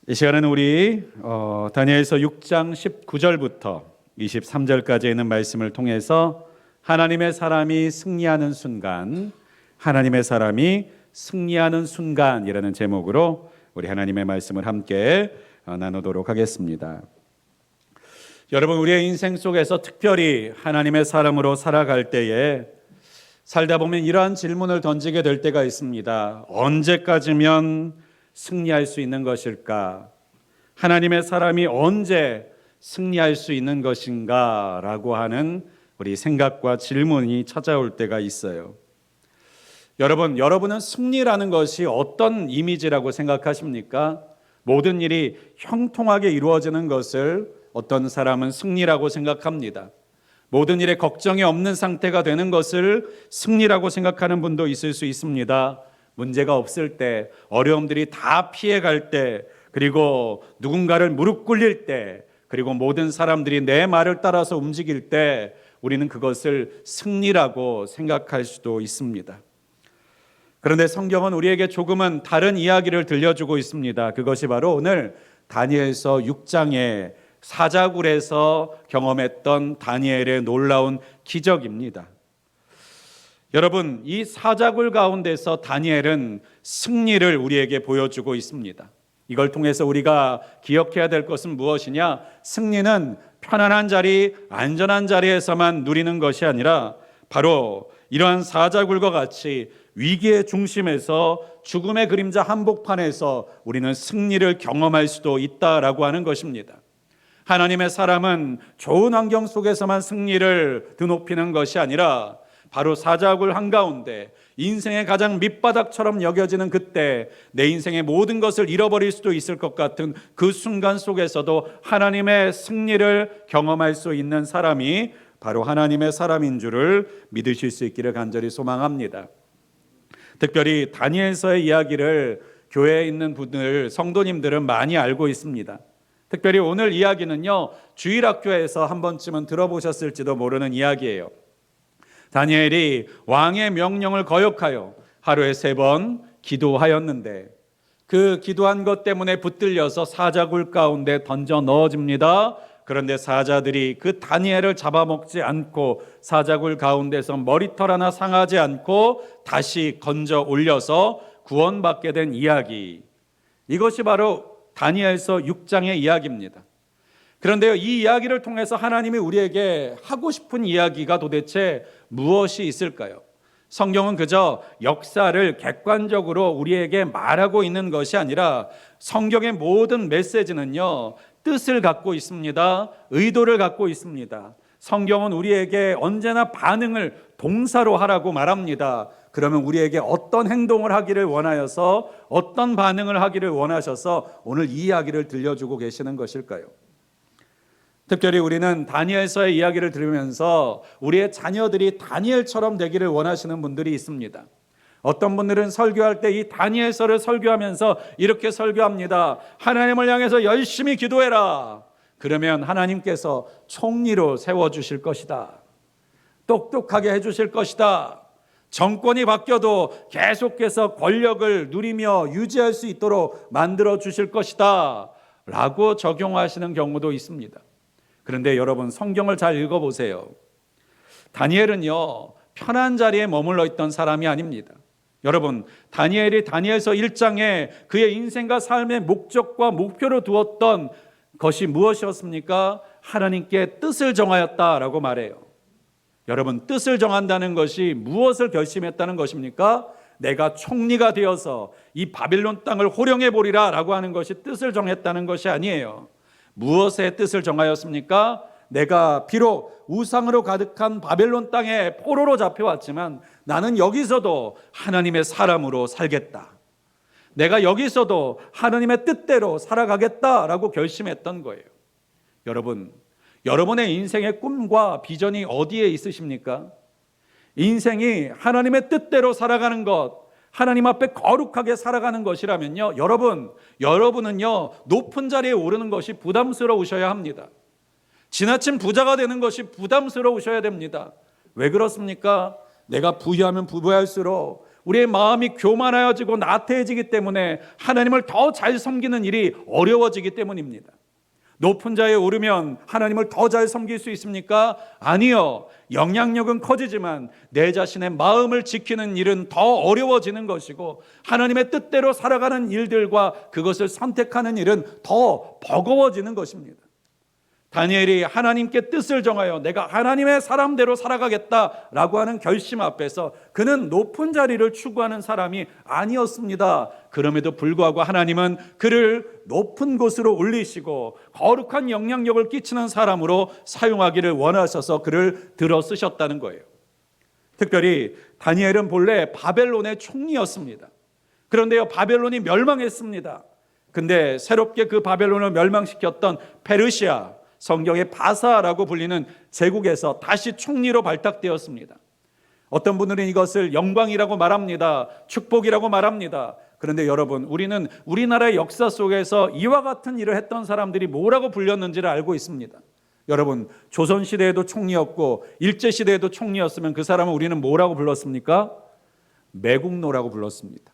이 시간은 우리 다니엘서 6장 19절부터 23절까지 있는 말씀을 통해서 하나님의 사람이 승리하는 순간, 하나님의 사람이 승리하는 순간이라는 제목으로 우리 하나님의 말씀을 함께 나누도록 하겠습니다. 여러분, 우리의 인생 속에서 특별히 하나님의 사람으로 살아갈 때에 살다 보면 이러한 질문을 던지게 될 때가 있습니다. 언제까지면 승리할 수 있는 것일까? 하나님의 사람이 언제 승리할 수 있는 것인가? 라고 하는 우리 생각과 질문이 찾아올 때가 있어요. 여러분은 승리라는 것이 어떤 이미지라고 생각하십니까? 모든 일이 형통하게 이루어지는 것을 어떤 사람은 승리라고 생각합니다. 모든 일에 걱정이 없는 상태가 되는 것을 승리라고 생각하는 분도 있을 수 있습니다. 문제가 없을 때, 어려움들이 다 피해갈 때, 그리고 누군가를 무릎 꿇릴 때, 그리고 모든 사람들이 내 말을 따라서 움직일 때 우리는 그것을 승리라고 생각할 수도 있습니다. 그런데 성경은 우리에게 조금은 다른 이야기를 들려주고 있습니다. 그것이 바로 오늘 다니엘서 6장의 사자굴에서 경험했던 다니엘의 놀라운 기적입니다. 여러분, 이 사자굴 가운데서 다니엘은 승리를 우리에게 보여주고 있습니다. 이걸 통해서 우리가 기억해야 될 것은 무엇이냐? 승리는 편안한 자리, 안전한 자리에서만 누리는 것이 아니라 바로 이러한 사자굴과 같이 위기의 중심에서 죽음의 그림자 한복판에서 우리는 승리를 경험할 수도 있다라고 하는 것입니다. 하나님의 사람은 좋은 환경 속에서만 승리를 드높이는 것이 아니라 바로 사자굴 한가운데 인생의 가장 밑바닥처럼 여겨지는 그때 내 인생의 모든 것을 잃어버릴 수도 있을 것 같은 그 순간 속에서도 하나님의 승리를 경험할 수 있는 사람이 바로 하나님의 사람인 줄을 믿으실 수 있기를 간절히 소망합니다. 특별히 다니엘서의 이야기를 교회에 있는 분들, 성도님들은 많이 알고 있습니다. 특별히 오늘 이야기는요, 주일학교에서 한 번쯤은 들어보셨을지도 모르는 이야기예요. 다니엘이 왕의 명령을 거역하여 하루에 3번 기도하였는데 그 기도한 것 때문에 붙들려서 사자굴 가운데 던져 넣어집니다. 그런데 사자들이 그 다니엘을 잡아먹지 않고 사자굴 가운데서 머리털 하나 상하지 않고 다시 건져 올려서 구원받게 된 이야기, 이것이 바로 다니엘서 6장의 이야기입니다. 그런데요, 이 이야기를 통해서 하나님이 우리에게 하고 싶은 이야기가 도대체 무엇이 있을까요? 성경은 그저 역사를 객관적으로 우리에게 말하고 있는 것이 아니라 성경의 모든 메시지는요, 뜻을 갖고 있습니다. 의도를 갖고 있습니다. 성경은 우리에게 언제나 반응을 동사로 하라고 말합니다. 그러면 우리에게 어떤 행동을 하기를 원하여서, 어떤 반응을 하기를 원하셔서 오늘 이 이야기를 들려주고 계시는 것일까요? 특별히 우리는 다니엘서의 이야기를 들으면서 우리의 자녀들이 다니엘처럼 되기를 원하시는 분들이 있습니다. 어떤 분들은 설교할 때 이 다니엘서를 설교하면서 이렇게 설교합니다. 하나님을 향해서 열심히 기도해라. 그러면 하나님께서 총리로 세워주실 것이다. 똑똑하게 해주실 것이다. 정권이 바뀌어도 계속해서 권력을 누리며 유지할 수 있도록 만들어 주실 것이다 라고 적용하시는 경우도 있습니다. 그런데 여러분, 성경을 잘 읽어보세요. 다니엘은요, 편한 자리에 머물러 있던 사람이 아닙니다. 여러분, 다니엘이 다니엘서 1장에 그의 인생과 삶의 목적과 목표로 두었던 것이 무엇이었습니까? 하나님께 뜻을 정하였다라고 말해요. 여러분, 뜻을 정한다는 것이 무엇을 결심했다는 것입니까? 내가 총리가 되어서 이 바빌론 땅을 호령해 보리라 라고 하는 것이 뜻을 정했다는 것이 아니에요. 무엇의 뜻을 정하였습니까? 내가 비록 우상으로 가득한 바벨론 땅에 포로로 잡혀왔지만 나는 여기서도 하나님의 사람으로 살겠다. 내가 여기서도 하나님의 뜻대로 살아가겠다라고 결심했던 거예요. 여러분, 여러분의 인생의 꿈과 비전이 어디에 있으십니까? 인생이 하나님의 뜻대로 살아가는 것, 하나님 앞에 거룩하게 살아가는 것이라면요, 여러분은요, 높은 자리에 오르는 것이 부담스러우셔야 합니다. 지나친 부자가 되는 것이 부담스러우셔야 됩니다. 왜 그렇습니까? 내가 부유하면 부유할수록 우리의 마음이 교만해지고 나태해지기 때문에 하나님을 더 잘 섬기는 일이 어려워지기 때문입니다. 높은 자에 오르면 하나님을 더 잘 섬길 수 있습니까? 아니요. 영향력은 커지지만 내 자신의 마음을 지키는 일은 더 어려워지는 것이고, 하나님의 뜻대로 살아가는 일들과 그것을 선택하는 일은 더 버거워지는 것입니다. 다니엘이 하나님께 뜻을 정하여 내가 하나님의 사람대로 살아가겠다라고 하는 결심 앞에서 그는 높은 자리를 추구하는 사람이 아니었습니다. 그럼에도 불구하고 하나님은 그를 높은 곳으로 올리시고 거룩한 영향력을 끼치는 사람으로 사용하기를 원하셔서 그를 들어 쓰셨다는 거예요. 특별히 다니엘은 본래 바벨론의 총리였습니다. 그런데요, 바벨론이 멸망했습니다. 근데 새롭게 그 바벨론을 멸망시켰던 페르시아, 성경의 바사라고 불리는 제국에서 다시 총리로 발탁되었습니다. 어떤 분들은 이것을 영광이라고 말합니다. 축복이라고 말합니다. 그런데 여러분, 우리는 우리나라의 역사 속에서 이와 같은 일을 했던 사람들이 뭐라고 불렸는지를 알고 있습니다. 여러분, 조선시대에도 총리였고 일제시대에도 총리였으면 그 사람은 우리는 뭐라고 불렀습니까? 매국노라고 불렀습니다.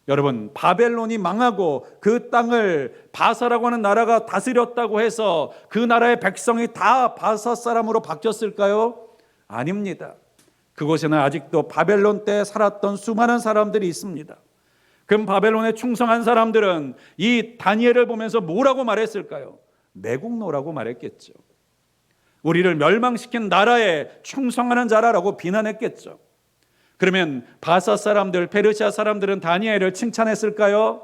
여러분, 바벨론이 망하고 그 땅을 바사라고 하는 나라가 다스렸다고 해서 그 나라의 백성이 다 바사 사람으로 바뀌었을까요? 아닙니다. 그곳에는 아직도 바벨론 때 살았던 수많은 사람들이 있습니다. 그럼 바벨론에 충성한 사람들은 이 다니엘을 보면서 뭐라고 말했을까요? 매국노라고 말했겠죠. 우리를 멸망시킨 나라에 충성하는 자라라고 비난했겠죠. 그러면 바사 사람들, 페르시아 사람들은 다니엘을 칭찬했을까요?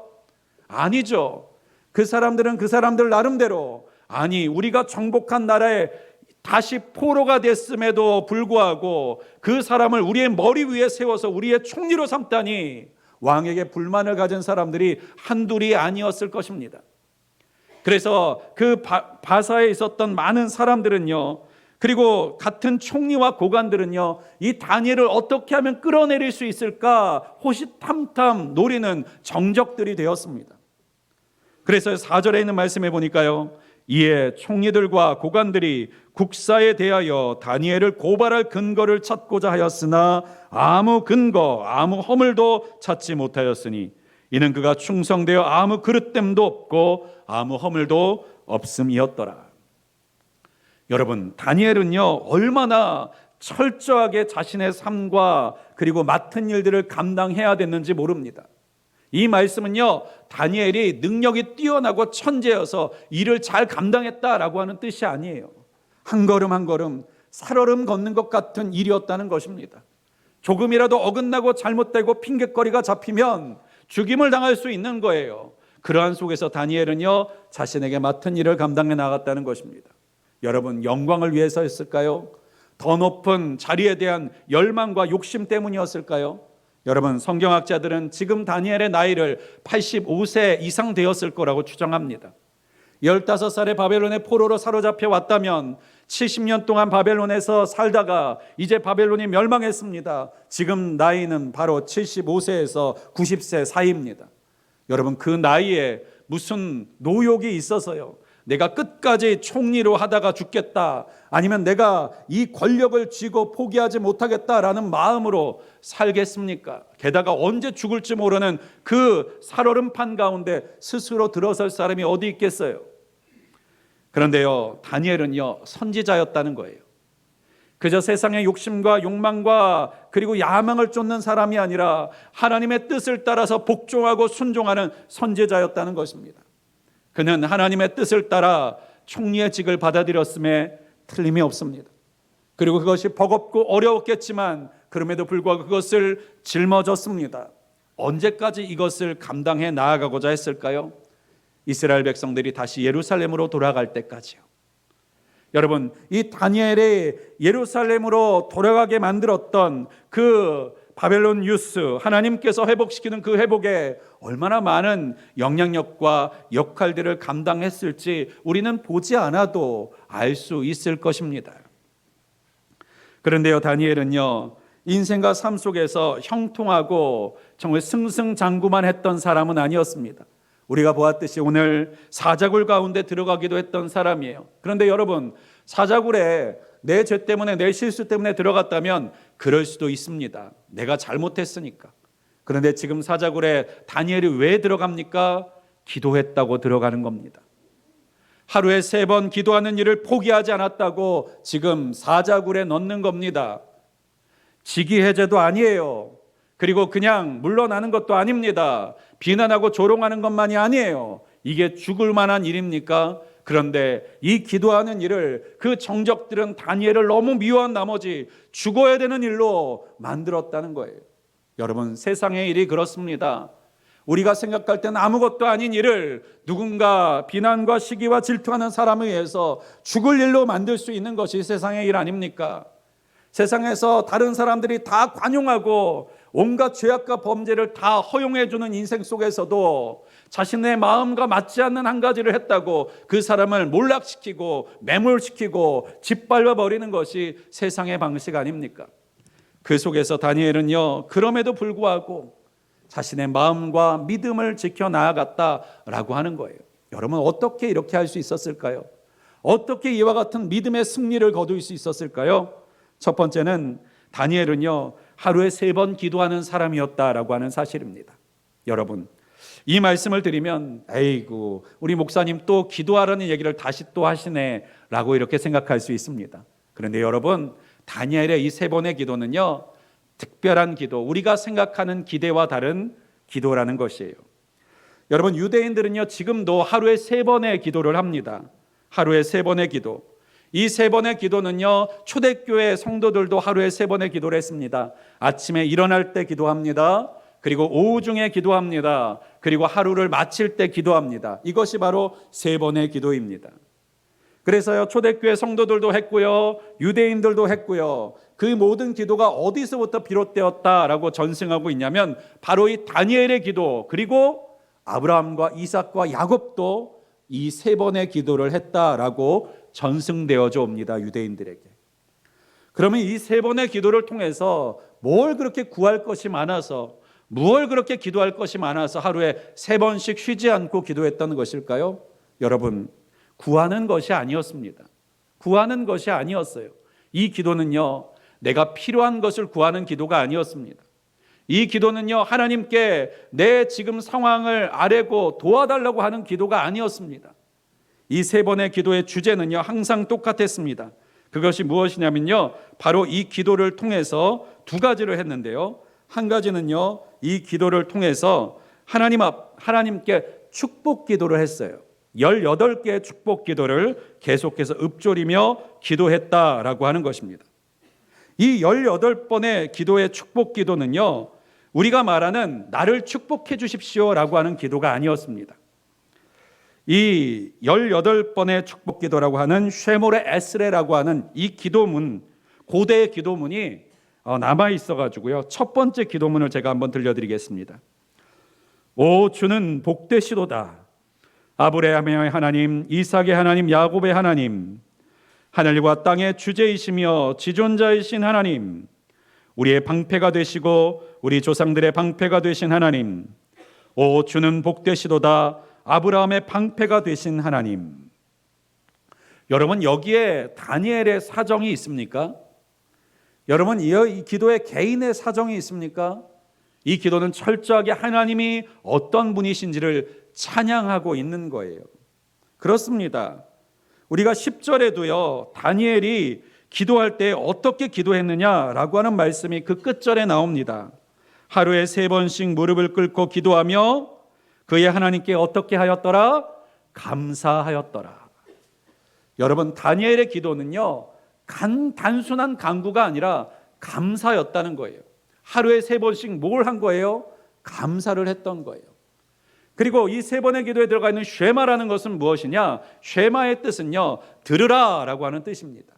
아니죠. 그 사람들은 그 사람들 나름대로, 아니, 우리가 정복한 나라에 다시 포로가 됐음에도 불구하고 그 사람을 우리의 머리 위에 세워서 우리의 총리로 삼다니, 왕에게 불만을 가진 사람들이 한둘이 아니었을 것입니다. 그래서 그 바사에 있었던 많은 사람들은요, 그리고 같은 총리와 고관들은요, 이 다니엘을 어떻게 하면 끌어내릴 수 있을까 호시탐탐 노리는 정적들이 되었습니다. 그래서 4절에 있는 말씀에 보니까요, 이에 총리들과 고관들이 국사에 대하여 다니엘을 고발할 근거를 찾고자 하였으나 아무 근거, 아무 허물도 찾지 못하였으니 이는 그가 충성되어 아무 그릇됨도 없고 아무 허물도 없음이었더라. 여러분, 다니엘은요, 얼마나 철저하게 자신의 삶과 그리고 맡은 일들을 감당해야 됐는지 모릅니다. 이 말씀은요, 다니엘이 능력이 뛰어나고 천재여서 일을 잘 감당했다라고 하는 뜻이 아니에요. 한 걸음 한 걸음 살얼음 걷는 것 같은 일이었다는 것입니다. 조금이라도 어긋나고 잘못되고 핑곗거리가 잡히면 죽임을 당할 수 있는 거예요. 그러한 속에서 다니엘은요, 자신에게 맡은 일을 감당해 나갔다는 것입니다. 여러분, 영광을 위해서였을까요? 더 높은 자리에 대한 열망과 욕심 때문이었을까요? 여러분, 성경학자들은 지금 다니엘의 나이를 85세 이상 되었을 거라고 추정합니다. 15살에 바벨론의 포로로 사로잡혀 왔다면 70년 동안 바벨론에서 살다가 이제 바벨론이 멸망했습니다. 지금 나이는 바로 75세에서 90세 사이입니다. 여러분, 그 나이에 무슨 노욕이 있어서요, 내가 끝까지 총리로 하다가 죽겠다, 아니면 내가 이 권력을 쥐고 포기하지 못하겠다라는 마음으로 살겠습니까? 게다가 언제 죽을지 모르는 그 살얼음판 가운데 스스로 들어설 사람이 어디 있겠어요? 그런데요, 다니엘은요, 선지자였다는 거예요. 그저 세상의 욕심과 욕망과 그리고 야망을 쫓는 사람이 아니라 하나님의 뜻을 따라서 복종하고 순종하는 선지자였다는 것입니다. 그는 하나님의 뜻을 따라 총리의 직을 받아들였음에 틀림이 없습니다. 그리고 그것이 버겁고 어려웠겠지만 그럼에도 불구하고 그것을 짊어졌습니다. 언제까지 이것을 감당해 나아가고자 했을까요? 이스라엘 백성들이 다시 예루살렘으로 돌아갈 때까지요. 여러분, 이 다니엘이 예루살렘으로 돌아가게 만들었던 그 바벨론 유스, 하나님께서 회복시키는 그 회복에 얼마나 많은 영향력과 역할들을 감당했을지 우리는 보지 않아도 알 수 있을 것입니다. 그런데요, 다니엘은요, 인생과 삶 속에서 형통하고 정말 승승장구만 했던 사람은 아니었습니다. 우리가 보았듯이 오늘 사자굴 가운데 들어가기도 했던 사람이에요. 그런데 여러분, 사자굴에 내 죄 때문에, 내 실수 때문에 들어갔다면 그럴 수도 있습니다. 내가 잘못했으니까. 그런데 지금 사자굴에 다니엘이 왜 들어갑니까? 기도했다고 들어가는 겁니다. 하루에 3번 기도하는 일을 포기하지 않았다고 지금 사자굴에 넣는 겁니다. 직위해제도 아니에요. 그리고 그냥 물러나는 것도 아닙니다. 비난하고 조롱하는 것만이 아니에요. 이게 죽을 만한 일입니까? 그런데 이 기도하는 일을 그 정적들은 다니엘을 너무 미워한 나머지 죽어야 되는 일로 만들었다는 거예요. 여러분, 세상의 일이 그렇습니다. 우리가 생각할 때는 아무것도 아닌 일을 누군가 비난과 시기와 질투하는 사람에 의해서 죽을 일로 만들 수 있는 것이 세상의 일 아닙니까? 세상에서 다른 사람들이 다 관용하고 온갖 죄악과 범죄를 다 허용해 주는 인생 속에서도 자신의 마음과 맞지 않는 한 가지를 했다고 그 사람을 몰락시키고 매몰시키고 짓밟아 버리는 것이 세상의 방식 아닙니까? 그 속에서 다니엘은요, 그럼에도 불구하고 자신의 마음과 믿음을 지켜 나아갔다라고 하는 거예요. 여러분, 어떻게 이렇게 할 수 있었을까요? 어떻게 이와 같은 믿음의 승리를 거둘 수 있었을까요? 첫 번째는 다니엘은요, 하루에 3번 기도하는 사람이었다라고 하는 사실입니다. 여러분, 이 말씀을 드리면 에이구, 우리 목사님 또 기도하라는 얘기를 다시 또 하시네 라고 이렇게 생각할 수 있습니다. 그런데 여러분, 다니엘의 이 3번의 기도는요, 특별한 기도, 우리가 생각하는 기대와 다른 기도라는 것이에요. 여러분, 유대인들은요, 지금도 하루에 3번의 기도를 합니다. 하루에 3번의 기도. 이 3번의 기도는요, 초대교회 성도들도 하루에 3번의 기도를 했습니다. 아침에 일어날 때 기도합니다. 그리고 오후 중에 기도합니다. 그리고 하루를 마칠 때 기도합니다. 이것이 바로 3번의 기도입니다. 그래서요, 초대교회 성도들도 했고요, 유대인들도 했고요. 그 모든 기도가 어디서부터 비롯되었다라고 전승하고 있냐면 바로 이 다니엘의 기도, 그리고 아브라함과 이삭과 야곱도 이 3번의 기도를 했다라고 전승되어져 옵니다, 유대인들에게. 그러면 이 3번의 기도를 통해서 뭘 그렇게 구할 것이 많아서, 무엇을 그렇게 기도할 것이 많아서 하루에 3번씩 쉬지 않고 기도했다는 것일까요? 여러분, 구하는 것이 아니었습니다. 구하는 것이 아니었어요. 이 기도는요, 내가 필요한 것을 구하는 기도가 아니었습니다. 이 기도는요, 하나님께 내 지금 상황을 아뢰고 도와달라고 하는 기도가 아니었습니다. 이 3번의 기도의 주제는요, 항상 똑같았습니다. 그것이 무엇이냐면요, 바로 이 기도를 통해서 2가지를 했는데요. 한 가지는요, 이 기도를 통해서 하나님께 축복 기도를 했어요. 18개의 축복 기도를 계속해서 읊조리며 기도했다라고 하는 것입니다. 이 18번의 기도의 축복 기도는요, 우리가 말하는 나를 축복해 주십시오라고 하는 기도가 아니었습니다. 이 18번의 축복 기도라고 하는 쉐몰의 에스레라고 하는 이 기도문, 고대의 기도문이 남아 있어가지고요, 첫 번째 기도문을 제가 한번 들려드리겠습니다. 오 주는 복되시도다. 아브라함의 하나님, 이삭의 하나님, 야곱의 하나님, 하늘과 땅의 주제이시며 지존자이신 하나님, 우리의 방패가 되시고 우리 조상들의 방패가 되신 하나님, 오 주는 복되시도다. 아브라함의 방패가 되신 하나님. 여러분, 여기에 다니엘의 사정이 있습니까? 여러분, 이 기도에 개인의 사정이 있습니까? 이 기도는 철저하게 하나님이 어떤 분이신지를 찬양하고 있는 거예요. 그렇습니다. 우리가 10절에도요, 다니엘이 기도할 때 어떻게 기도했느냐라고 하는 말씀이 그 끝절에 나옵니다. 하루에 3번씩 무릎을 꿇고 기도하며 그의 하나님께 어떻게 하였더라? 감사하였더라. 여러분, 다니엘의 기도는요, 단순한 간구가 아니라 감사였다는 거예요. 하루에 3번씩 뭘 한 거예요? 감사를 했던 거예요. 그리고 이 3번의 기도에 들어가 있는 쉐마라는 것은 무엇이냐? 쉐마의 뜻은요, 들으라 라고 하는 뜻입니다.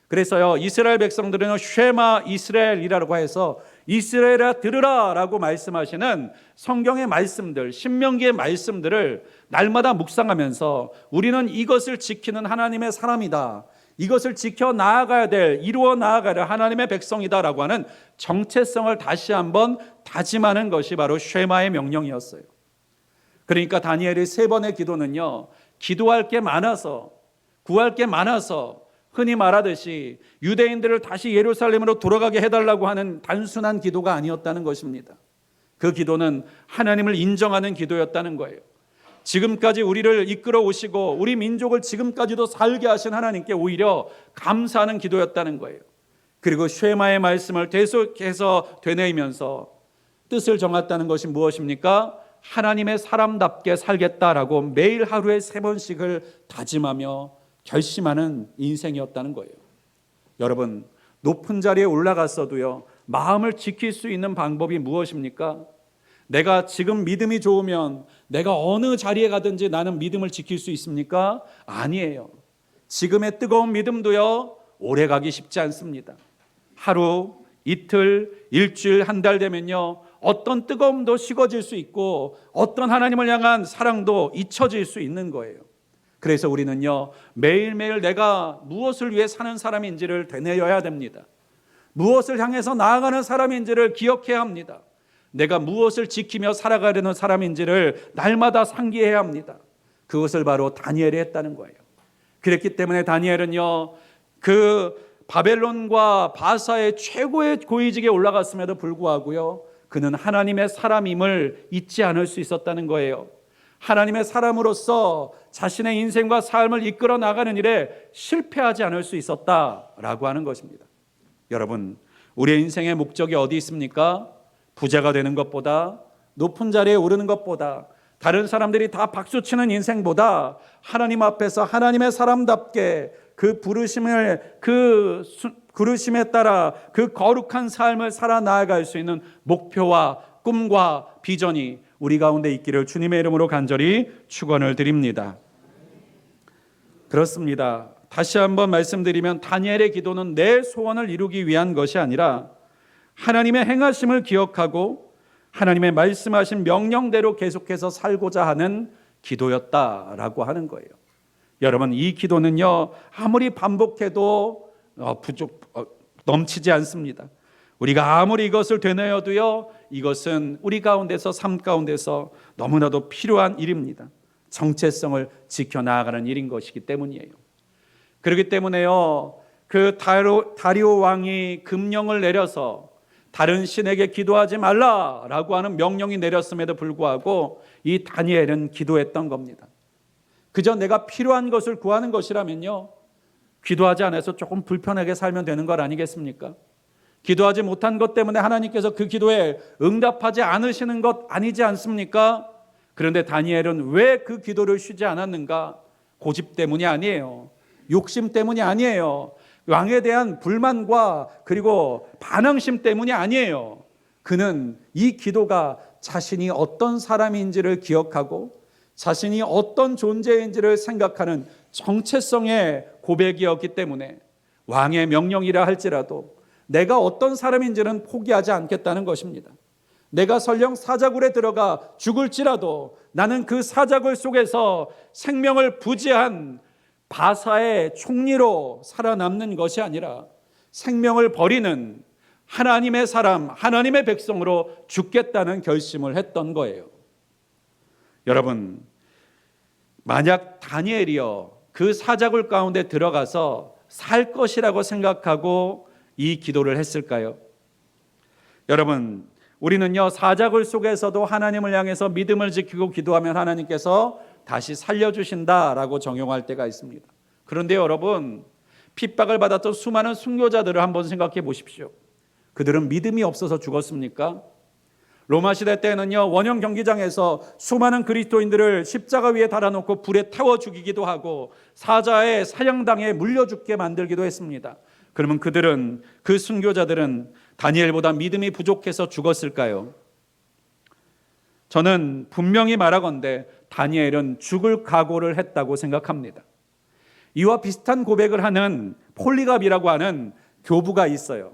그래서요, 이스라엘 백성들은 쉐마 이스라엘이라고 해서 이스라엘아 들으라 라고 말씀하시는 성경의 말씀들, 신명기의 말씀들을 날마다 묵상하면서 우리는 이것을 지키는 하나님의 사람이다, 이것을 지켜 나아가야 될, 이루어 나아가야 될 하나님의 백성이다 라고 하는 정체성을 다시 한번 다짐하는 것이 바로 쉐마의 명령이었어요. 그러니까 다니엘의 3번의 기도는요, 기도할 게 많아서, 구할 게 많아서, 흔히 말하듯이 유대인들을 다시 예루살렘으로 돌아가게 해달라고 하는 단순한 기도가 아니었다는 것입니다. 그 기도는 하나님을 인정하는 기도였다는 거예요. 지금까지 우리를 이끌어 오시고 우리 민족을 지금까지도 살게 하신 하나님께 오히려 감사하는 기도였다는 거예요. 그리고 쉐마의 말씀을 계속해서 되뇌이면서 뜻을 정했다는 것이 무엇입니까? 하나님의 사람답게 살겠다라고 매일 하루에 3번씩을 다짐하며 결심하는 인생이었다는 거예요. 여러분, 높은 자리에 올라갔어도요, 마음을 지킬 수 있는 방법이 무엇입니까? 내가 지금 믿음이 좋으면 내가 어느 자리에 가든지 나는 믿음을 지킬 수 있습니까? 아니에요. 지금의 뜨거운 믿음도요, 오래 가기 쉽지 않습니다. 하루, 이틀, 일주일, 한 달 되면요, 어떤 뜨거움도 식어질 수 있고 어떤 하나님을 향한 사랑도 잊혀질 수 있는 거예요. 그래서 우리는요, 매일매일 내가 무엇을 위해 사는 사람인지를 되뇌어야 됩니다. 무엇을 향해서 나아가는 사람인지를 기억해야 합니다. 내가 무엇을 지키며 살아가려는 사람인지를 날마다 상기해야 합니다. 그것을 바로 다니엘이 했다는 거예요. 그랬기 때문에 다니엘은요, 그 바벨론과 바사의 최고의 고위직에 올라갔음에도 불구하고요, 그는 하나님의 사람임을 잊지 않을 수 있었다는 거예요. 하나님의 사람으로서 자신의 인생과 삶을 이끌어 나가는 일에 실패하지 않을 수 있었다라고 하는 것입니다. 여러분, 우리의 인생의 목적이 어디 있습니까? 부자가 되는 것보다, 높은 자리에 오르는 것보다, 다른 사람들이 다 박수치는 인생보다 하나님 앞에서 하나님의 사람답게 그 부르심에 따라 그 거룩한 삶을 살아나아갈 수 있는 목표와 꿈과 비전이 우리 가운데 있기를 주님의 이름으로 간절히 축원을 드립니다. 그렇습니다. 다시 한번 말씀드리면 다니엘의 기도는 내 소원을 이루기 위한 것이 아니라 하나님의 행하심을 기억하고 하나님의 말씀하신 명령대로 계속해서 살고자 하는 기도였다라고 하는 거예요. 여러분, 이 기도는요, 아무리 반복해도 넘치지 않습니다. 우리가 아무리 이것을 되뇌어도요, 이것은 우리 가운데서, 삶 가운데서 너무나도 필요한 일입니다. 정체성을 지켜나가는 일인 것이기 때문이에요. 그렇기 때문에요, 그 다리오 왕이 금령을 내려서 다른 신에게 기도하지 말라라고 하는 명령이 내렸음에도 불구하고 이 다니엘은 기도했던 겁니다. 그저 내가 필요한 것을 구하는 것이라면요, 기도하지 않아서 조금 불편하게 살면 되는 것 아니겠습니까? 기도하지 못한 것 때문에 하나님께서 그 기도에 응답하지 않으시는 것 아니지 않습니까? 그런데 다니엘은 왜 그 기도를 쉬지 않았는가? 고집 때문이 아니에요. 욕심 때문이 아니에요. 왕에 대한 불만과 그리고 반항심 때문이 아니에요. 그는 이 기도가 자신이 어떤 사람인지를 기억하고 자신이 어떤 존재인지를 생각하는 정체성의 고백이었기 때문에 왕의 명령이라 할지라도 내가 어떤 사람인지는 포기하지 않겠다는 것입니다. 내가 설령 사자굴에 들어가 죽을지라도 나는 그 사자굴 속에서 생명을 부지한 바사의 총리로 살아남는 것이 아니라 생명을 버리는 하나님의 사람, 하나님의 백성으로 죽겠다는 결심을 했던 거예요. 여러분, 만약 다니엘이요, 그 사자굴 가운데 들어가서 살 것이라고 생각하고 이 기도를 했을까요? 여러분, 우리는요, 사자굴 속에서도 하나님을 향해서 믿음을 지키고 기도하면 하나님께서 다시 살려주신다라고 정용할 때가 있습니다. 그런데 여러분, 핍박을 받았던 수많은 순교자들을 한번 생각해 보십시오. 그들은 믿음이 없어서 죽었습니까? 로마 시대 때는요, 원형 경기장에서 수많은 그리스도인들을 십자가 위에 달아놓고 불에 태워 죽이기도 하고 사자의 사형당에 물려 죽게 만들기도 했습니다. 그러면 그들은, 그 순교자들은 다니엘보다 믿음이 부족해서 죽었을까요? 저는 분명히 말하건대 다니엘은 죽을 각오를 했다고 생각합니다. 이와 비슷한 고백을 하는 폴리갑이라고 하는 교부가 있어요.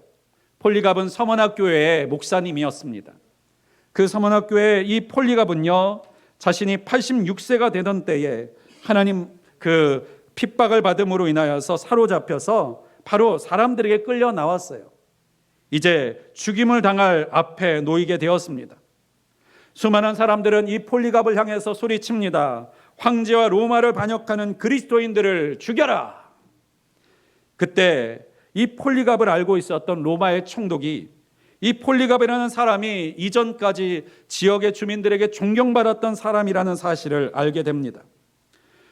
폴리갑은 서문학교의 목사님이었습니다. 그 서문학교의 이 폴리갑은요, 자신이 86세가 되던 때에 하나님 그 핍박을 받음으로 인하여서 사로잡혀서 바로 사람들에게 끌려 나왔어요. 이제 죽임을 당할 앞에 놓이게 되었습니다. 수많은 사람들은 이 폴리갑을 향해서 소리칩니다. 황제와 로마를 반역하는 그리스도인들을 죽여라. 그때 이 폴리갑을 알고 있었던 로마의 총독이 이 폴리갑이라는 사람이 이전까지 지역의 주민들에게 존경받았던 사람이라는 사실을 알게 됩니다.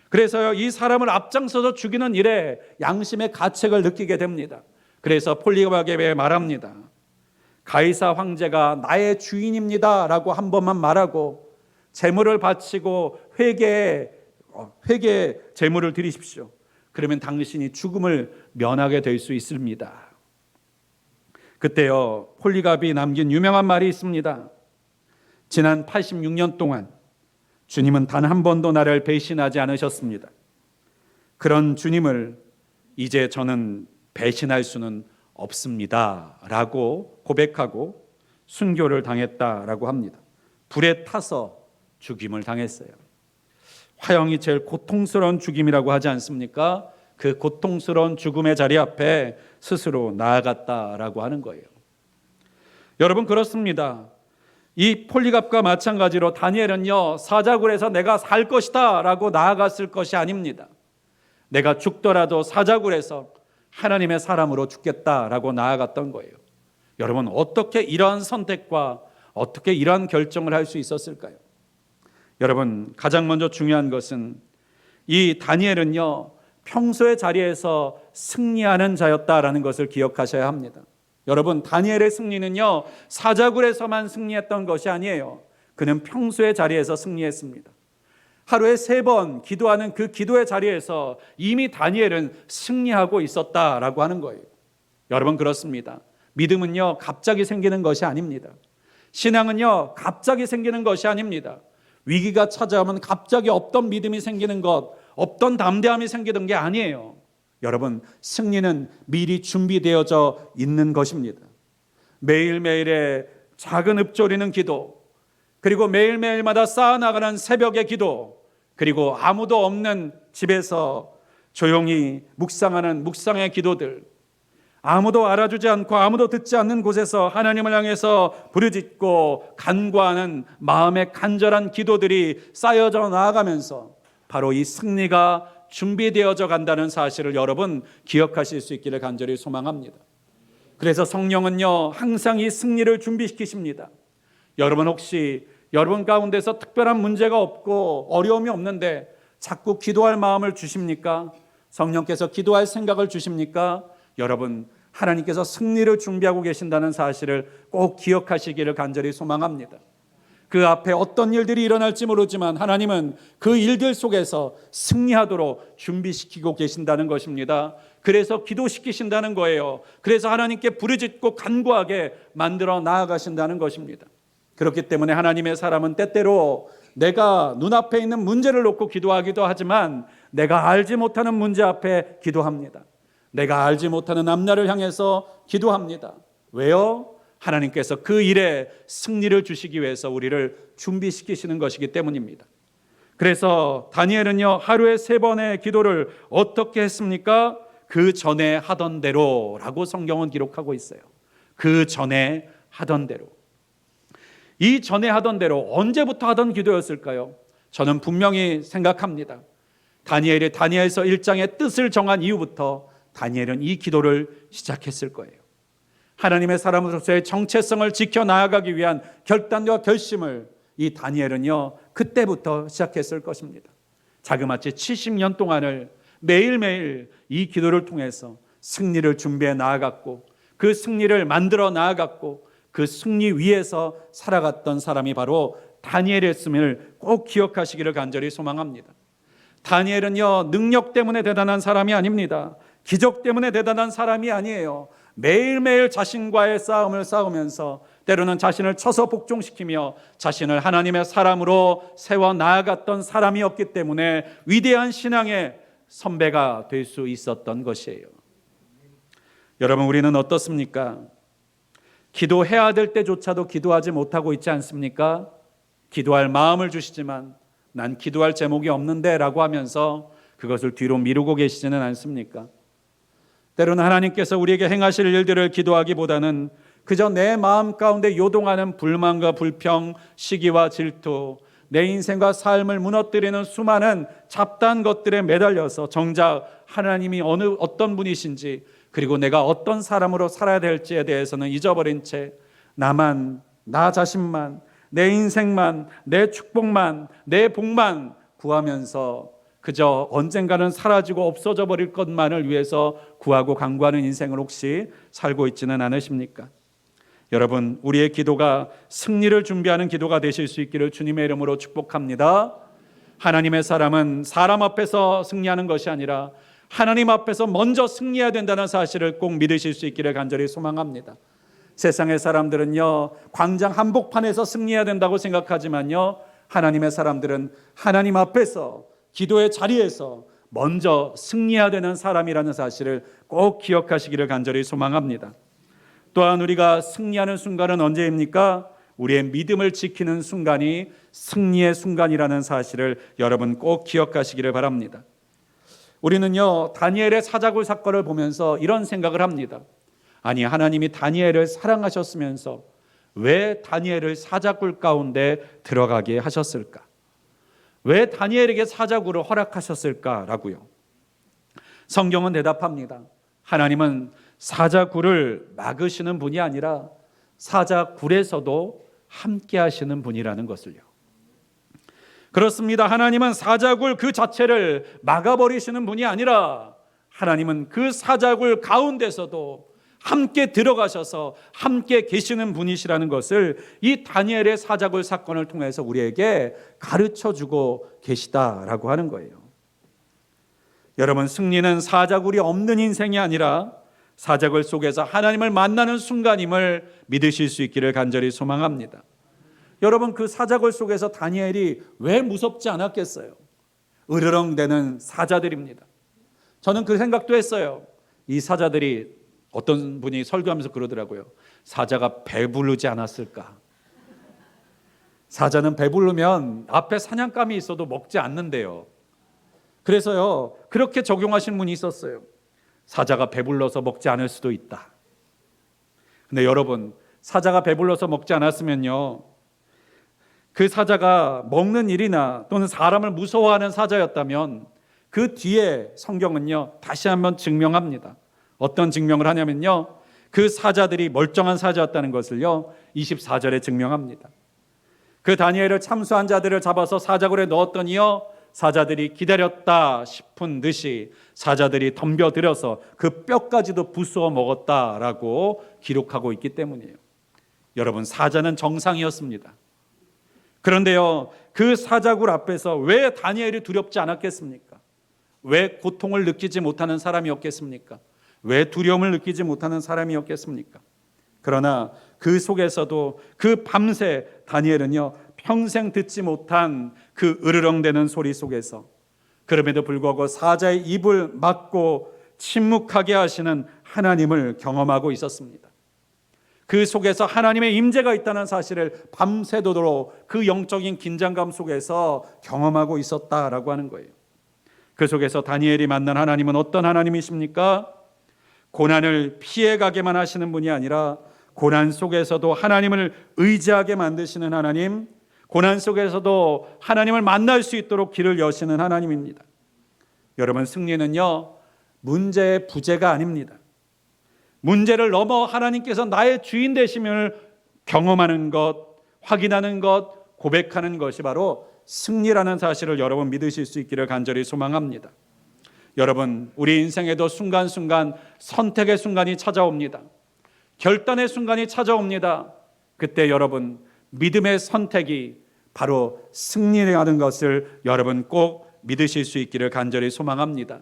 그래서 이 사람을 앞장서서 죽이는 일에 양심의 가책을 느끼게 됩니다. 그래서 폴리갑에게 말합니다. 가이사 황제가 나의 주인입니다 라고 한 번만 말하고 제물을 바치고 회개의 제물을 드리십시오. 그러면 당신이 죽음을 면하게 될 수 있습니다. 그때요, 폴리갑이 남긴 유명한 말이 있습니다. 지난 86년 동안 주님은 단 한 번도 나를 배신하지 않으셨습니다. 그런 주님을 이제 저는 배신할 수는 없습니다 라고 고백하고 순교를 당했다라고 합니다. 불에 타서 죽임을 당했어요. 화형이 제일 고통스러운 죽임이라고 하지 않습니까? 그 고통스러운 죽음의 자리 앞에 스스로 나아갔다라고 하는 거예요. 여러분, 그렇습니다. 이 폴리갑과 마찬가지로 다니엘은요, 사자굴에서 내가 살 것이다 라고 나아갔을 것이 아닙니다. 내가 죽더라도 사자굴에서 하나님의 사람으로 죽겠다라고 나아갔던 거예요. 여러분, 어떻게 이러한 선택과 어떻게 이러한 결정을 할 수 있었을까요? 여러분, 가장 먼저 중요한 것은 이 다니엘은요, 평소의 자리에서 승리하는 자였다라는 것을 기억하셔야 합니다. 여러분, 다니엘의 승리는요, 사자굴에서만 승리했던 것이 아니에요. 그는 평소의 자리에서 승리했습니다. 하루에 3번 기도하는 그 기도의 자리에서 이미 다니엘은 승리하고 있었다라고 하는 거예요. 여러분, 그렇습니다. 믿음은요, 갑자기 생기는 것이 아닙니다. 신앙은요, 갑자기 생기는 것이 아닙니다. 위기가 찾아오면 갑자기 없던 믿음이 생기는 것, 없던 담대함이 생기는 게 아니에요. 여러분, 승리는 미리 준비되어져 있는 것입니다. 매일매일의 작은 읊조리는 기도, 그리고 매일매일마다 쌓아나가는 새벽의 기도, 그리고 아무도 없는 집에서 조용히 묵상하는 묵상의 기도들, 아무도 알아주지 않고 아무도 듣지 않는 곳에서 하나님을 향해서 부르짖고 간구하는 마음의 간절한 기도들이 쌓여져 나아가면서 바로 이 승리가 준비되어져 간다는 사실을 여러분 기억하실 수 있기를 간절히 소망합니다. 그래서 성령은요, 항상 이 승리를 준비시키십니다. 여러분, 혹시 여러분 가운데서 특별한 문제가 없고 어려움이 없는데 자꾸 기도할 마음을 주십니까? 성령께서 기도할 생각을 주십니까? 여러분, 하나님께서 승리를 준비하고 계신다는 사실을 꼭 기억하시기를 간절히 소망합니다. 그 앞에 어떤 일들이 일어날지 모르지만 하나님은 그 일들 속에서 승리하도록 준비시키고 계신다는 것입니다. 그래서 기도시키신다는 거예요. 그래서 하나님께 부르짖고 간구하게 만들어 나아가신다는 것입니다. 그렇기 때문에 하나님의 사람은 때때로 내가 눈앞에 있는 문제를 놓고 기도하기도 하지만 내가 알지 못하는 문제 앞에 기도합니다. 내가 알지 못하는 앞날을 향해서 기도합니다. 왜요? 하나님께서 그 일에 승리를 주시기 위해서 우리를 준비시키시는 것이기 때문입니다. 그래서 다니엘은요, 하루에 3번의 기도를 어떻게 했습니까? 그 전에 하던 대로라고 성경은 기록하고 있어요. 그 전에 하던 대로. 이 전에 하던 대로 언제부터 하던 기도였을까요? 저는 분명히 생각합니다. 다니엘이 다니엘서 1장의 뜻을 정한 이후부터 다니엘은 이 기도를 시작했을 거예요. 하나님의 사람으로서의 정체성을 지켜나가기 위한 결단과 결심을 이 다니엘은요, 그때부터 시작했을 것입니다. 자그마치 70년 동안을 매일매일 이 기도를 통해서 승리를 준비해 나아갔고 그 승리를 만들어 나아갔고 그 승리 위에서 살아갔던 사람이 바로 다니엘이었음을 꼭 기억하시기를 간절히 소망합니다. 다니엘은요, 능력 때문에 대단한 사람이 아닙니다. 기적 때문에 대단한 사람이 아니에요. 매일매일 자신과의 싸움을 싸우면서 때로는 자신을 쳐서 복종시키며 자신을 하나님의 사람으로 세워 나아갔던 사람이었기 때문에 위대한 신앙의 선배가 될 수 있었던 것이에요. 여러분, 우리는 어떻습니까? 기도해야 될 때조차도 기도하지 못하고 있지 않습니까? 기도할 마음을 주시지만 난 기도할 제목이 없는데 라고 하면서 그것을 뒤로 미루고 계시지는 않습니까? 때로는 하나님께서 우리에게 행하실 일들을 기도하기보다는 그저 내 마음 가운데 요동하는 불만과 불평, 시기와 질투, 내 인생과 삶을 무너뜨리는 수많은 잡다한 것들에 매달려서 정작 하나님이 어떤 분이신지, 그리고 내가 어떤 사람으로 살아야 될지에 대해서는 잊어버린 채 나만, 나 자신만, 내 인생만, 내 축복만, 내 복만 구하면서 그저 언젠가는 사라지고 없어져 버릴 것만을 위해서 구하고 간구하는 인생을 혹시 살고 있지는 않으십니까? 여러분, 우리의 기도가 승리를 준비하는 기도가 되실 수 있기를 주님의 이름으로 축복합니다. 하나님의 사람은 사람 앞에서 승리하는 것이 아니라 하나님 앞에서 먼저 승리해야 된다는 사실을 꼭 믿으실 수 있기를 간절히 소망합니다. 세상의 사람들은요, 광장 한복판에서 승리해야 된다고 생각하지만요, 하나님의 사람들은 하나님 앞에서 기도의 자리에서 먼저 승리해야 되는 사람이라는 사실을 꼭 기억하시기를 간절히 소망합니다. 또한 우리가 승리하는 순간은 언제입니까? 우리의 믿음을 지키는 순간이 승리의 순간이라는 사실을 여러분 꼭 기억하시기를 바랍니다. 우리는요, 다니엘의 사자굴 사건을 보면서 이런 생각을 합니다. 아니, 하나님이 다니엘을 사랑하셨으면서 왜 다니엘을 사자굴 가운데 들어가게 하셨을까? 왜 다니엘에게 사자굴을 허락하셨을까라고요. 성경은 대답합니다. 하나님은 사자굴을 막으시는 분이 아니라 사자굴에서도 함께 하시는 분이라는 것을요. 그렇습니다. 하나님은 사자굴 그 자체를 막아버리시는 분이 아니라 하나님은 그 사자굴 가운데서도 함께 들어가셔서 함께 계시는 분이시라는 것을 이 다니엘의 사자굴 사건을 통해서 우리에게 가르쳐주고 계시다라고 하는 거예요. 여러분, 승리는 사자굴이 없는 인생이 아니라 사자굴 속에서 하나님을 만나는 순간임을 믿으실 수 있기를 간절히 소망합니다. 여러분, 그 사자굴 속에서 다니엘이 왜 무섭지 않았겠어요? 으르렁대는 사자들입니다. 저는 그 생각도 했어요. 이 사자들이, 어떤 분이 설교하면서 그러더라고요. 사자가 배부르지 않았을까? 사자는 배부르면 앞에 사냥감이 있어도 먹지 않는데요. 그래서요, 그렇게 적용하신 분이 있었어요. 사자가 배불러서 먹지 않을 수도 있다. 근데 여러분, 사자가 배불러서 먹지 않았으면요, 그 사자가 먹는 일이나 또는 사람을 무서워하는 사자였다면 그 뒤에 성경은요, 다시 한번 증명합니다. 어떤 증명을 하냐면요, 그 사자들이 멀쩡한 사자였다는 것을요 24절에 증명합니다. 그 다니엘을 참수한 자들을 잡아서 사자굴에 넣었더니요, 사자들이 기다렸다 싶은 듯이 사자들이 덤벼들어서 그 뼈까지도 부수어 먹었다라고 기록하고 있기 때문이에요. 여러분, 사자는 정상이었습니다. 그런데요, 그 사자굴 앞에서 왜 다니엘이 두렵지 않았겠습니까? 왜 고통을 느끼지 못하는 사람이었겠습니까? 왜 두려움을 느끼지 못하는 사람이었겠습니까? 그러나 그 속에서도 그 밤새 다니엘은요, 평생 듣지 못한 그 으르렁대는 소리 속에서 그럼에도 불구하고 사자의 입을 막고 침묵하게 하시는 하나님을 경험하고 있었습니다. 그 속에서 하나님의 임재가 있다는 사실을 밤새도록 그 영적인 긴장감 속에서 경험하고 있었다라고 하는 거예요. 그 속에서 다니엘이 만난 하나님은 어떤 하나님이십니까? 고난을 피해가게만 하시는 분이 아니라 고난 속에서도 하나님을 의지하게 만드시는 하나님, 고난 속에서도 하나님을 만날 수 있도록 길을 여시는 하나님입니다. 여러분, 승리는요, 문제의 부재가 아닙니다. 문제를 넘어 하나님께서 나의 주인 되심을 경험하는 것, 확인하는 것, 고백하는 것이 바로 승리라는 사실을 여러분 믿으실 수 있기를 간절히 소망합니다. 여러분, 우리 인생에도 순간순간 선택의 순간이 찾아옵니다. 결단의 순간이 찾아옵니다. 그때 여러분, 믿음의 선택이 바로 승리라는 것을 여러분 꼭 믿으실 수 있기를 간절히 소망합니다.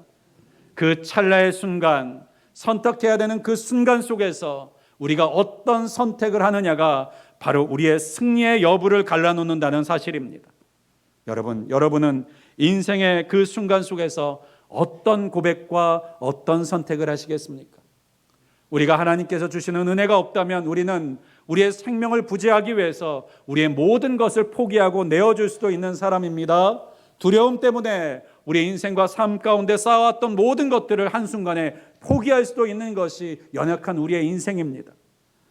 그 찰나의 순간, 선택해야 되는 그 순간 속에서 우리가 어떤 선택을 하느냐가 바로 우리의 승리의 여부를 갈라놓는다는 사실입니다. 여러분은 인생의 그 순간 속에서 어떤 고백과 어떤 선택을 하시겠습니까? 우리가 하나님께서 주시는 은혜가 없다면 우리는 우리의 생명을 부재하기 위해서 우리의 모든 것을 포기하고 내어줄 수도 있는 사람입니다. 두려움 때문에 우리 인생과 삶 가운데 쌓아왔던 모든 것들을 한순간에 포기할 수도 있는 것이 연약한 우리의 인생입니다.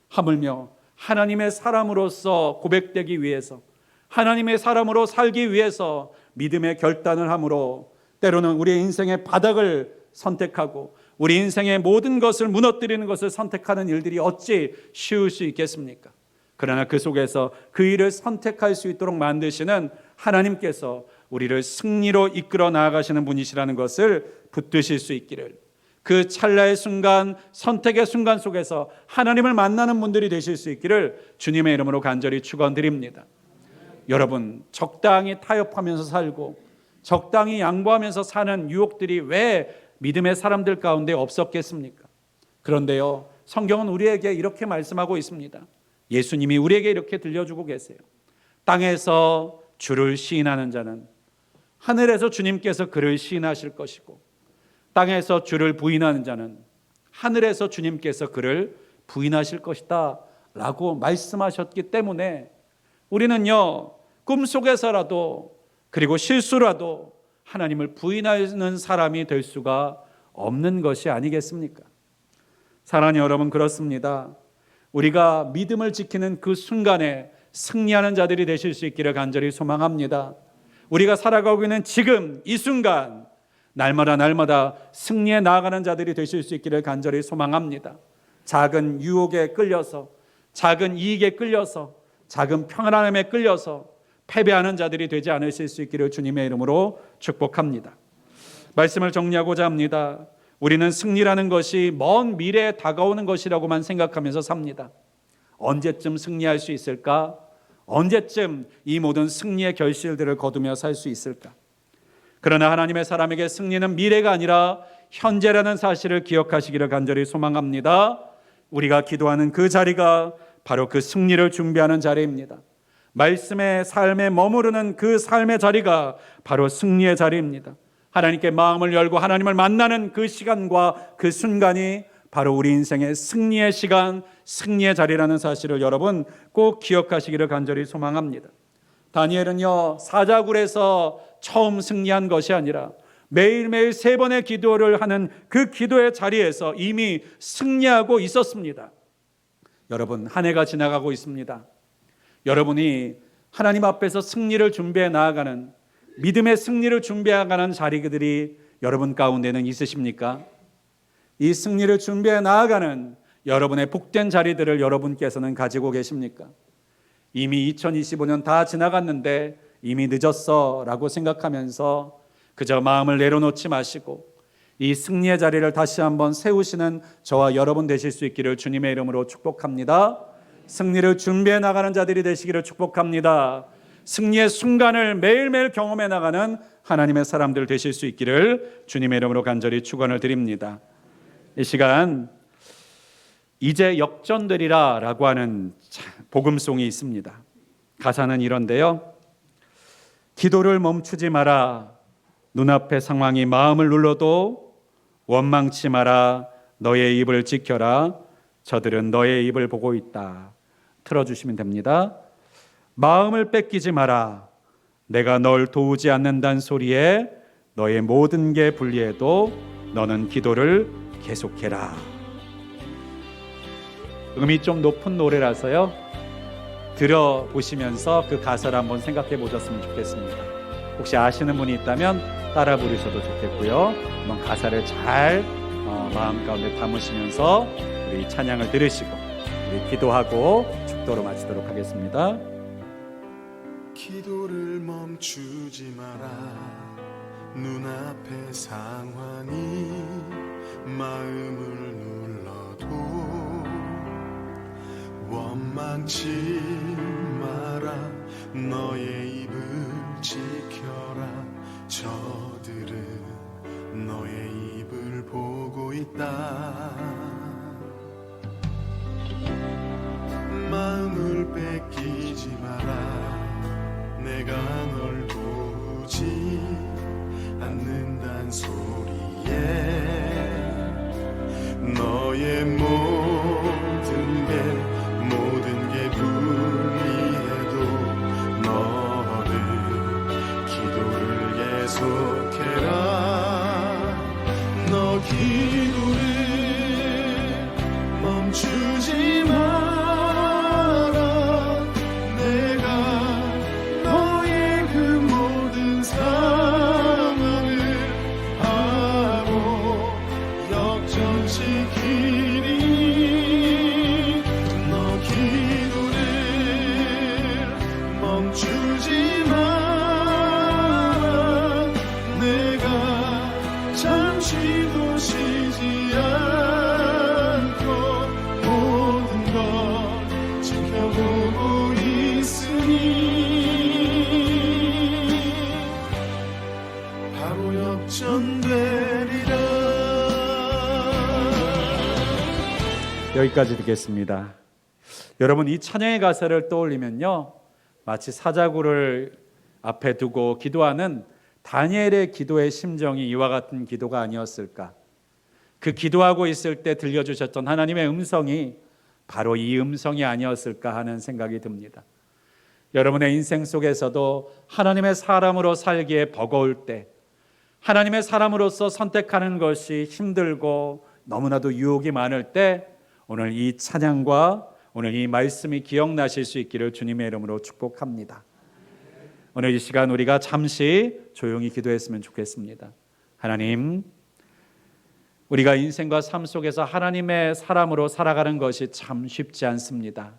하물며 하나님의 사람으로서 고백되기 위해서, 하나님의 사람으로 살기 위해서 믿음의 결단을 함으로 때로는 우리의 인생의 바닥을 선택하고 우리 인생의 모든 것을 무너뜨리는 것을 선택하는 일들이 어찌 쉬울 수 있겠습니까? 그러나 그 속에서 그 일을 선택할 수 있도록 만드시는 하나님께서 우리를 승리로 이끌어 나아가시는 분이시라는 것을 붙드실 수 있기를, 그 찰나의 순간, 선택의 순간 속에서 하나님을 만나는 분들이 되실 수 있기를 주님의 이름으로 간절히 축원드립니다. 여러분, 적당히 타협하면서 살고 적당히 양보하면서 사는 유혹들이 왜 믿음의 사람들 가운데 없었겠습니까? 그런데요, 성경은 우리에게 이렇게 말씀하고 있습니다. 예수님이 우리에게 이렇게 들려주고 계세요. 땅에서 주를 시인하는 자는 하늘에서 주님께서 그를 시인하실 것이고, 땅에서 주를 부인하는 자는 하늘에서 주님께서 그를 부인하실 것이다 라고 말씀하셨기 때문에 우리는요, 꿈속에서라도 그리고 실수라도 하나님을 부인하는 사람이 될 수가 없는 것이 아니겠습니까? 사랑하는 여러분, 그렇습니다. 우리가 믿음을 지키는 그 순간에 승리하는 자들이 되실 수 있기를 간절히 소망합니다. 우리가 살아가고 있는 지금 이 순간 날마다 승리해 나아가는 자들이 되실 수 있기를 간절히 소망합니다. 작은 유혹에 끌려서, 작은 이익에 끌려서, 작은 평안함에 끌려서 패배하는 자들이 되지 않으실 수 있기를 주님의 이름으로 축복합니다. 말씀을 정리하고자 합니다. 우리는 승리라는 것이 먼 미래에 다가오는 것이라고만 생각하면서 삽니다. 언제쯤 승리할 수 있을까? 언제쯤 이 모든 승리의 결실들을 거두며 살 수 있을까? 그러나 하나님의 사람에게 승리는 미래가 아니라 현재라는 사실을 기억하시기를 간절히 소망합니다. 우리가 기도하는 그 자리가 바로 그 승리를 준비하는 자리입니다. 말씀의 삶에 머무르는 그 삶의 자리가 바로 승리의 자리입니다. 하나님께 마음을 열고 하나님을 만나는 그 시간과 그 순간이 바로 우리 인생의 승리의 시간, 승리의 자리라는 사실을 여러분 꼭 기억하시기를 간절히 소망합니다. 다니엘은요, 사자굴에서 처음 승리한 것이 아니라 매일매일 3번의 기도를 하는 그 기도의 자리에서 이미 승리하고 있었습니다. 여러분, 한 해가 지나가고 있습니다. 여러분이 하나님 앞에서 승리를 준비해 나아가는, 믿음의 승리를 준비해 나가는 자리들이 여러분 가운데는 있으십니까? 이 승리를 준비해 나아가는 여러분의 복된 자리들을 여러분께서는 가지고 계십니까? 이미 2025년 다 지나갔는데 이미 늦었어 라고 생각하면서 그저 마음을 내려놓지 마시고 이 승리의 자리를 다시 한번 세우시는 저와 여러분 되실 수 있기를 주님의 이름으로 축복합니다. 승리를 준비해 나가는 자들이 되시기를 축복합니다. 승리의 순간을 매일매일 경험해 나가는 하나님의 사람들 되실 수 있기를 주님의 이름으로 간절히 축원을 드립니다. 이 시간 이제 역전되리라 라고 하는 복음송이 있습니다. 가사는 이런데요. 기도를 멈추지 마라. 눈앞의 상황이 마음을 눌러도 원망치 마라. 너의 입을 지켜라. 저들은 너의 입을 보고 있다. 틀어주시면 됩니다. 마음을 뺏기지 마라. 내가 널 도우지 않는다는 소리에 너의 모든 게 불리해도 너는 기도를 계속해라. 음이 좀 높은 노래라서요, 들어보시면서 그 가사를 한번 생각해 보셨으면 좋겠습니다. 혹시 아시는 분이 있다면 따라 부르셔도 좋겠고요. 한번 가사를 잘 마음 가운데 담으시면서 우리 찬양을 들으시고 우리 기도하고 축도로 마치도록 하겠습니다. 기도를 멈추지 마라. 눈앞의 상황이 마음을 눌러도 원망치 마라. 너의 입을 지켜라. 저들은 너의 입을 보고 있다. 마음을 뺏기지 마라. 내가 널 도우지 않는단 소리에 너의 모든 게 불리해도 너는 기도를 계속해라. 너 기도를 멈추지 마라. 상황을 알고 지키리 너 기도를 멈추지 마 내가 잠시도 쉬지 않고 모든 것 지켜보고 있으니 바로 역전되리라. 여기까지 듣겠습니다. 여러분, 이 찬양의 가사를 떠올리면요, 마치 사자굴을 앞에 두고 기도하는 다니엘의 기도의 심정이 이와 같은 기도가 아니었을까. 그 기도하고 있을 때 들려주셨던 하나님의 음성이 바로 이 음성이 아니었을까 하는 생각이 듭니다. 여러분의 인생 속에서도 하나님의 사람으로 살기에 버거울 때, 하나님의 사람으로서 선택하는 것이 힘들고 너무나도 유혹이 많을 때, 오늘 이 찬양과 오늘 이 말씀이 기억나실 수 있기를 주님의 이름으로 축복합니다. 오늘 이 시간 우리가 잠시 조용히 기도했으면 좋겠습니다. 하나님, 우리가 인생과 삶 속에서 하나님의 사람으로 살아가는 것이 참 쉽지 않습니다.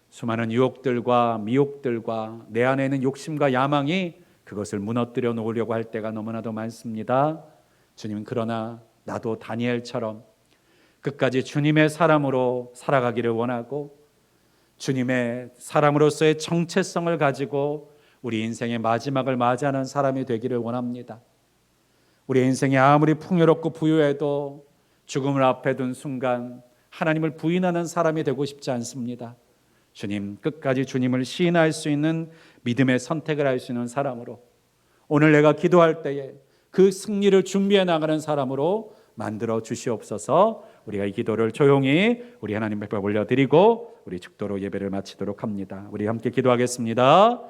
수많은 유혹들과 미혹들과 내 안에 있는 욕심과 야망이 그것을 무너뜨려 놓으려고 할 때가 너무나도 많습니다. 주님, 그러나 나도 다니엘처럼 끝까지 주님의 사람으로 살아가기를 원하고 주님의 사람으로서의 정체성을 가지고 우리 인생의 마지막을 맞이하는 사람이 되기를 원합니다. 우리 인생이 아무리 풍요롭고 부유해도 죽음을 앞에 둔 순간 하나님을 부인하는 사람이 되고 싶지 않습니다. 주님, 끝까지 주님을 시인할 수 있는 믿음의 선택을 할 수 있는 사람으로, 오늘 내가 기도할 때에 그 승리를 준비해 나가는 사람으로 만들어 주시옵소서. 우리가 이 기도를 조용히 우리 하나님 앞에 올려드리고 우리 축도로 예배를 마치도록 합니다. 우리 함께 기도하겠습니다.